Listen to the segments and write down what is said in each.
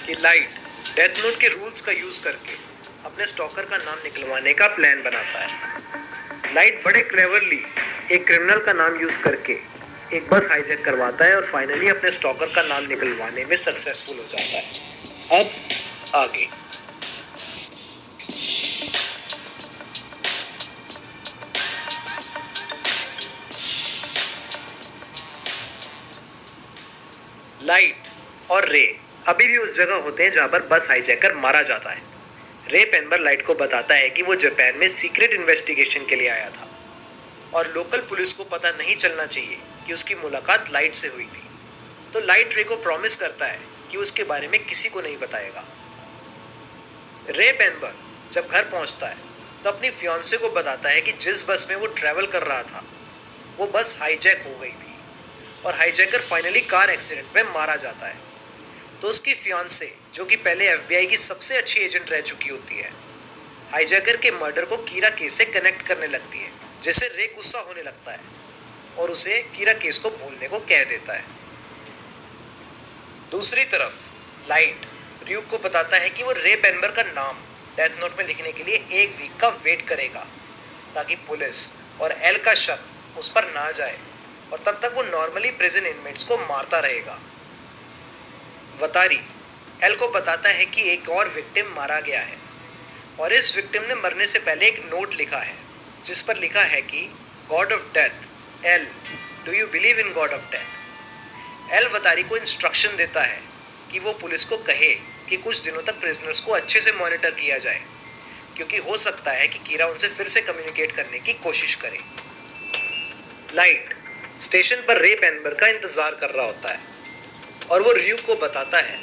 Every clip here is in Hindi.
कि लाइट डेथ नोट के रूल्स का यूज करके अपने स्टॉकर का नाम निकलवाने का प्लान बनाता है। लाइट बड़े क्लेवरली एक क्रिमिनल का नाम यूज करके एक बस हाईजैक करवाता है और फाइनली अपने स्टॉकर का नाम निकलवाने में सक्सेसफुल हो जाता है। अब आगे। लाइट और रे अभी भी उस जगह होते हैं जहां पर बस हाईजैकर मारा जाता है। रे पेनबर लाइट को बताता है कि वो जापान में सीक्रेट इन्वेस्टिगेशन के लिए आया था और लोकल पुलिस को पता नहीं चलना चाहिए कि उसकी मुलाकात लाइट से हुई थी। तो लाइट रे को प्रॉमिस करता है कि उसके बारे में किसी को नहीं बताएगा। रे पेनबर जब घर पहुंचता है तो अपनी फियांसे को बताता है कि जिस बस में वो ट्रैवल कर रहा था वो बस हाईजैक हो गई थी और हाईजैकर फाइनली कार एक्सीडेंट में मारा जाता है। तो उसकी फियांसे, जो कि पहले एफबीआई की सबसे अच्छी एजेंट रह चुकी होती है, हाईजैकर के मर्डर को कीरा केस से कनेक्ट करने लगती है, जिससे रे गुस्सा होने लगता है और उसे कीरा केस को भूलने को कह देता है। दूसरी तरफ लाइट र्यूक को बताता है कि वो रे पेनबर का नाम डेथ नोट में लिखने के लिए एक वीक का वेट करेगा ताकि पुलिस और एल का शक उस पर ना जाए और तब तक वो नॉर्मली प्रिजन इनमेट्स को मारता रहेगा। वतारी एल को बताता है कि एक और विक्टिम मारा गया है और इस विक्टिम ने मरने से पहले एक नोट लिखा है जिस पर लिखा है कि god of death L, do you believe in god of death. L Watari को इंस्ट्रक्शन देता है कि वो पुलिस को कहे कि कुछ दिनों तक प्रिजनर्स को अच्छे से मॉनिटर किया जाए क्योंकि हो सकता है कि कीरा उनसे फिर से कम्युनिकेट करने की कोशिश करे। लाइट स्टेशन पर रे पेनबर का इंतजार कर रहा होता है और वो र्यूक को बताता है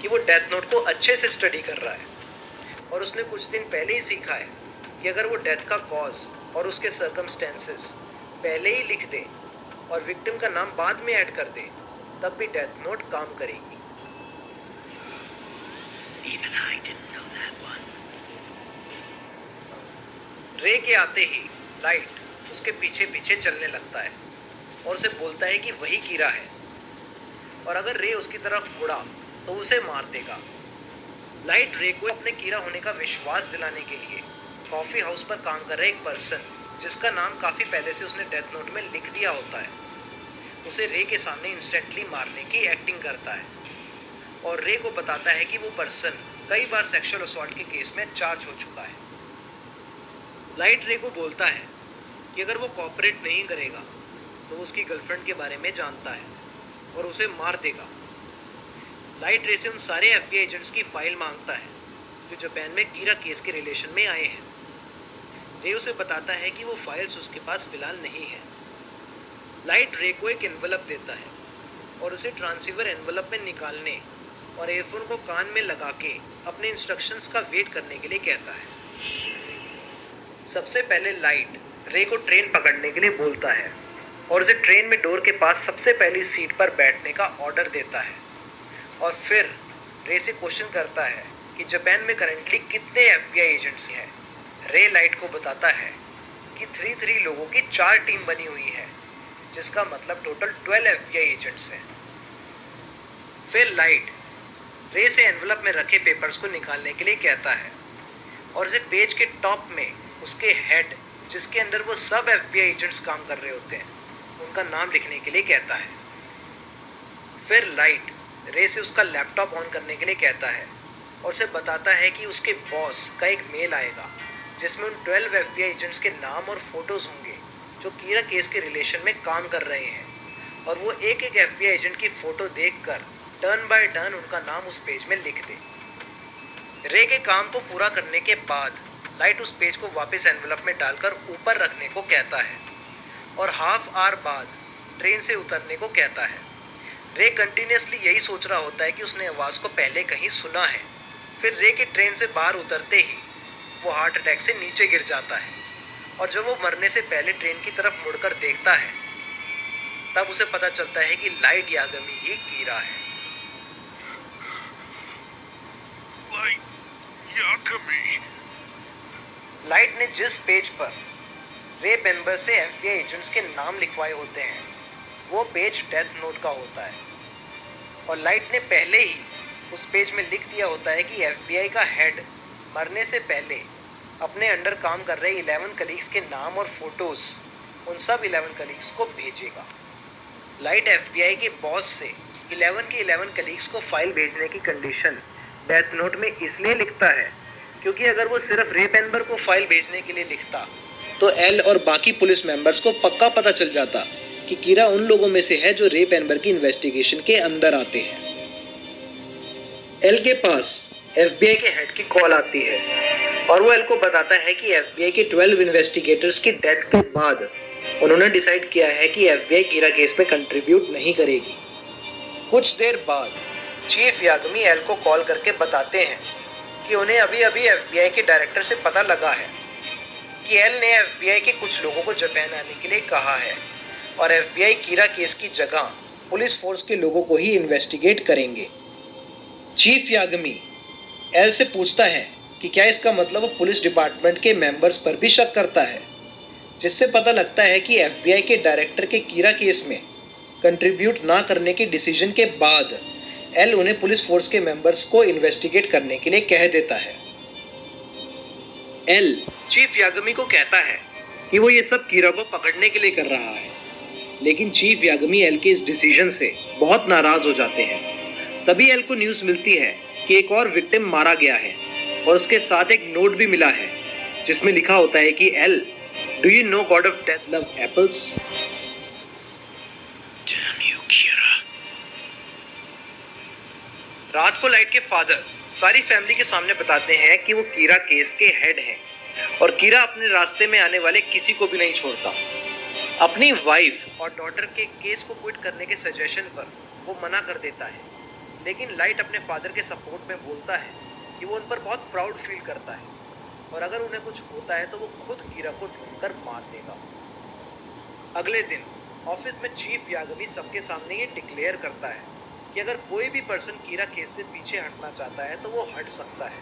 कि वो डेथ नोट को अच्छे से स्टडी कर रहा है और उसने कुछ दिन पहले ही सीखा है कि अगर वो डेथ का कॉज और उसके सर्कमस्टेंसेस पहले ही लिख दे और विक्टिम का नाम बाद में ऐड कर दे तब भी डेथ नोट काम करेगी। Even I didn't know that one. रे के आते ही लाइट उसके पीछे पीछे चलने लगता है और उसे बोलता है कि वही कीरा है और अगर रे उसकी तरफ मुड़ा तो उसे मार देगा। लाइट रे को अपने कीरा होने का विश्वास दिलाने के लिए कॉफी हाउस पर काम कर रहे एक पर्सन, जिसका नाम काफी पहले से उसने डेथ नोट में लिख दिया होता है, उसे रे के सामने इंस्टेंटली मारने की एक्टिंग करता है और रे को बताता है कि वो पर्सन कई बार सेक्सुअल असॉल्ट के केस में चार्ज हो चुका है। लाइट रे को बोलता है कि अगर वो कोऑपरेट नहीं करेगा तो वो उसकी गर्लफ्रेंड के बारे में जानता है और उसे मार देगा। लाइट रे से उन सारे एफबीआई एजेंट्स की फाइल मांगता है जो जापान में कीरा केस के रिलेशन में आए हैं। रे उसे बताता है कि वो फाइल्स उसके पास फिलहाल नहीं है। लाइट रे को एक एनवलप देता है और उसे ट्रांसीवर एनवलप में निकालने और एयरफोन को कान में लगा के अपने इंस्ट्रक्शंस का वेट करने के लिए कहता है। सबसे पहले लाइट रे को ट्रेन पकड़ने के लिए बोलता है और उसे ट्रेन में डोर के पास सबसे पहली सीट पर बैठने का ऑर्डर देता है और फिर रे से क्वेश्चन करता है कि जापान में करंटली कितने एफबीआई एजेंट्स हैं। रे लाइट को बताता है कि 3 लोगों की 4 टीम बनी हुई है, जिसका मतलब टोटल 12 एफबीआई एजेंट्स हैं। फिर लाइट रे से एनवलप में रखे पेपर्स को निकालने के लिए कहता है और उसे पेज के टॉप में उसके हेड, जिसके अंदर वो सब एफबीआई एजेंट्स काम कर रहे होते हैं, उनका नाम लिखने के लिए कहता है। फिर लाइट रे से उसका लैपटॉप ऑन करने के लिए कहता है और उसे बताता है कि उसके बॉस का एक मेल आएगा जिसमें उन 12 एफबीआई एजेंट्स के नाम और फोटोज होंगे जो कीरा केस के रिलेशन में काम कर रहे हैं और वो एक एक एफबीआई एजेंट की फोटो देखकर टर्न बाय टर्न उनका नाम उस पेज में लिख दे। रे के काम को पूरा करने के बाद लाइट उस पेज को वापस एनवलप में डालकर ऊपर रखने को कहता है और हाफ आवर बाद ट्रेन से उतरने को कहता है। रे कंटिन्यूसली यही सोच रहा होता है कि उसने आवाज़ को पहले कहीं सुना है। फिर रे के ट्रेन से बाहर उतरते ही वो हार्ट अटैक से नीचे गिर जाता है और जब वो मरने से पहले ट्रेन की तरफ मुड़कर देखता है तब उसे पता चलता है कि लाइट यागमी ही कीरा है। लाइट ने जिस पेज पर रे पेनबर से एफबीआई एजेंट्स के नाम लिखवाए होते हैं वो पेज डेथ नोट का होता है और लाइट ने पहले ही उस पेज में लिख दिया होता है कि FBI का हेड मरने से पहले अपने अंडर काम कर रहे 11 कलीग्स के नाम और फोटोज़ उन सब 11 कलीग्स को भेजेगा। लाइट FBI के बॉस से 11 के 11 कलीग्स को फाइल भेजने की कंडीशन डेथ नोट में इसलिए लिखता है क्योंकि अगर वो सिर्फ रे पेनबर को फाइल भेजने के लिए लिखता तो एल और बाकी पुलिस मेंबर्स को पक्का पता चल जाता कि कीरा उन लोगों में से है जो रे पेनबर की इन्वेस्टिगेशन के अंदर आते हैं। एल के पास FBI के हेड की कॉल आती है और वो एल को बताता है कि FBI के 12 इन्वेस्टिगेटर्स की डेथ के बाद उन्होंने डिसाइड किया है कि FBI कीरा केस में कंट्रीब्यूट नहीं करेगी। कुछ देर बाद चीफ यागमी एल को कॉल करके बताते हैं कि उन्हें अभी अभी FBI के डायरेक्टर से पता लगा है कि एल ने FBI के कुछ लोगों को जापान आने के लिए कहा है और FBI कीरा केस की जगह पुलिस फोर्स के लोगों को ही इन्वेस्टिगेट करेंगे। चीफ यागमी एल से पूछता है कि क्या इसका मतलब वो पुलिस डिपार्टमेंट के मेंबर्स पर भी शक करता है, जिससे पता लगता है कि FBI के डायरेक्टर के कीरा केस में कंट्रीब्यूट ना करने के डिसीजन के बाद एल उन्हें पुलिस फोर्स के मेंबर्स को इन्वेस्टिगेट करने के लिए कह देता है। एल चीफ यागमी को कहता है कि वो ये सब कीरा को पकड़ने के लिए कर रहा है, लेकिन चीफ यागमी एल के इस डिसीजन से बहुत नाराज हो जाते हैं। तभी एल को न्यूज़ मिलती है कि एक और विक्टिम मारा गया है और उसके साथ एक नोट भी मिला है जिसमें लिखा होता है कि L, do you know God of death love apples? रात को लाइट के फादर सारी फैमिली के सामने बताते हैं कि वो कीरा केस के हेड हैं और कीरा अपने रास्ते में आने वाले किसी को भी नहीं छोड़ता। अपनी वाइफ और डॉटर के केस को क्विट करने के सजेशन पर वो मना कर देता है, लेकिन लाइट अपने फादर के सपोर्ट में बोलता है कि वो उन पर बहुत प्राउड फील करता है और अगर उन्हें कुछ होता है तो वो खुद कीरा को ढूंढकर मार देगा। अगले दिन ऑफिस में चीफ यागमी सबके सामने ये डिक्लेयर करता है कि अगर कोई भी पर्सन कीरा केस से पीछे हटना चाहता है तो वो हट सकता है,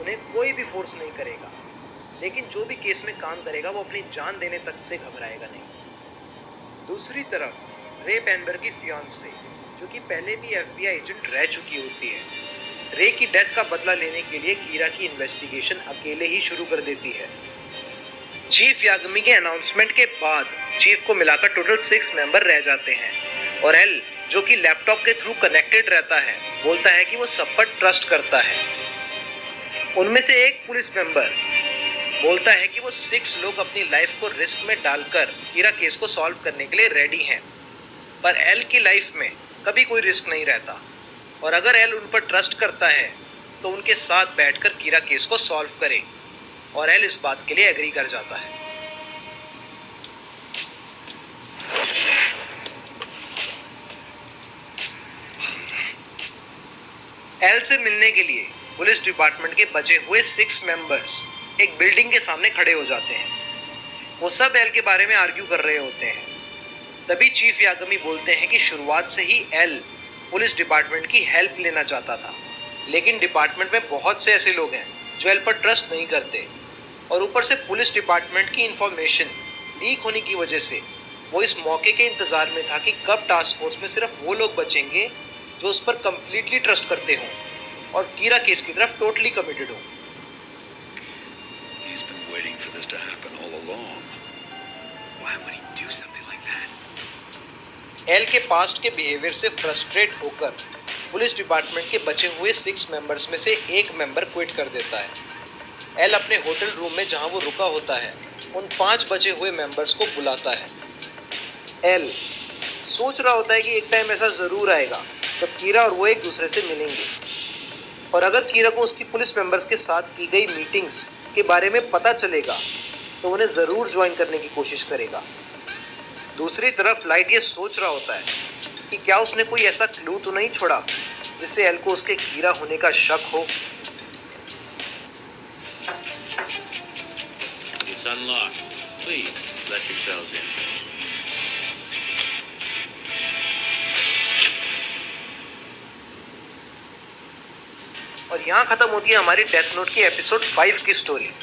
उन्हें कोई भी फोर्स नहीं करेगा, लेकिन जो भी केस में काम करेगा वो अपनी जान देने तक से घबराएगा नहीं। दूसरी तरफ रे पेनबर की फियांसे, जो कि पहले भी FBI एजेंट रह चुकी होती है, रे की डेथ का बदला लेने के लिए कीरा की इन्वेस्टिगेशन अकेले ही शुरू कर देती है। चीफ यागमी के अनाउंसमेंट के बाद चीफ को मिलाकर टोटल 6 मेंबर रह जाते हैं और एल, जो कि लैपटॉप के थ्रू कनेक्टेड रहता है, बोलता है कि वो सब पर ट्रस्ट करता है। उनमें से एक पुलिस मेंबर बोलता है कि वो 6 लोग अपनी लाइफ को रिस्क में डालकर कीरा केस को सॉल्व करने के लिए रेडी हैं, पर एल की लाइफ में कभी कोई रिस्क नहीं रहता और अगर एल उन पर ट्रस्ट करता है तो उनके साथ बैठकर कीरा केस को सॉल्व करे और एल इस बात के लिए एग्री कर जाता है। एल से मिलने के लिए पुलिस डिपार्टमेंट के बचे हुए 6 मेंबर्स एक बिल्डिंग के सामने खड़े हो जाते हैं। वो सब एल के बारे में आर्ग्यू कर रहे होते हैं। तभी चीफ यागमी बोलते हैं कि शुरुआत से ही एल पुलिस डिपार्टमेंट की हेल्प लेना चाहता था, लेकिन डिपार्टमेंट में बहुत से ऐसे लोग हैं जो एल पर ट्रस्ट नहीं करते और ऊपर से पुलिस डिपार्टमेंट की इंफॉर्मेशन लीक होने की वजह से वो इस मौके के इंतज़ार में था कि कब टास्क फोर्स में सिर्फ वो लोग बचेंगे जो उस पर कंप्लीटली ट्रस्ट करते हों और कीरा केस की तरफ टोटली कमिटेड हों। He's been waiting for this to happen all along. Why would he do something like that? L के पास्ट के बिहेवियर से फ्रस्ट्रेट होकर पुलिस डिपार्टमेंट के बचे हुए 6 मेंबर्स में से एक मेंबर क्विट कर देता है। एल अपने होटल रूम में जहां वो रुका होता है उन 5 बचे हुए मेंबर्स को बुलाता है। एल सोच रहा होता है कि एक टाइम ऐसा ज़रूर आएगा जब कीरा और वो एक दूसरे से मिलेंगे और अगर कीरा को उसकी पुलिस मेंबर्स के साथ की गई मीटिंग्स के बारे में पता चलेगा तो उन्हें ज़रूर ज्वाइन करने की कोशिश करेगा। दूसरी तरफ लाइट ये सोच रहा होता है कि क्या उसने कोई ऐसा क्लू तो नहीं छोड़ा जिससे एल को उसके कीरा होने का शक हो। It's unlocked. Please let yourselves in. और यहाँ ख़त्म होती है हमारी डेथ नोट की एपिसोड 5 की स्टोरी।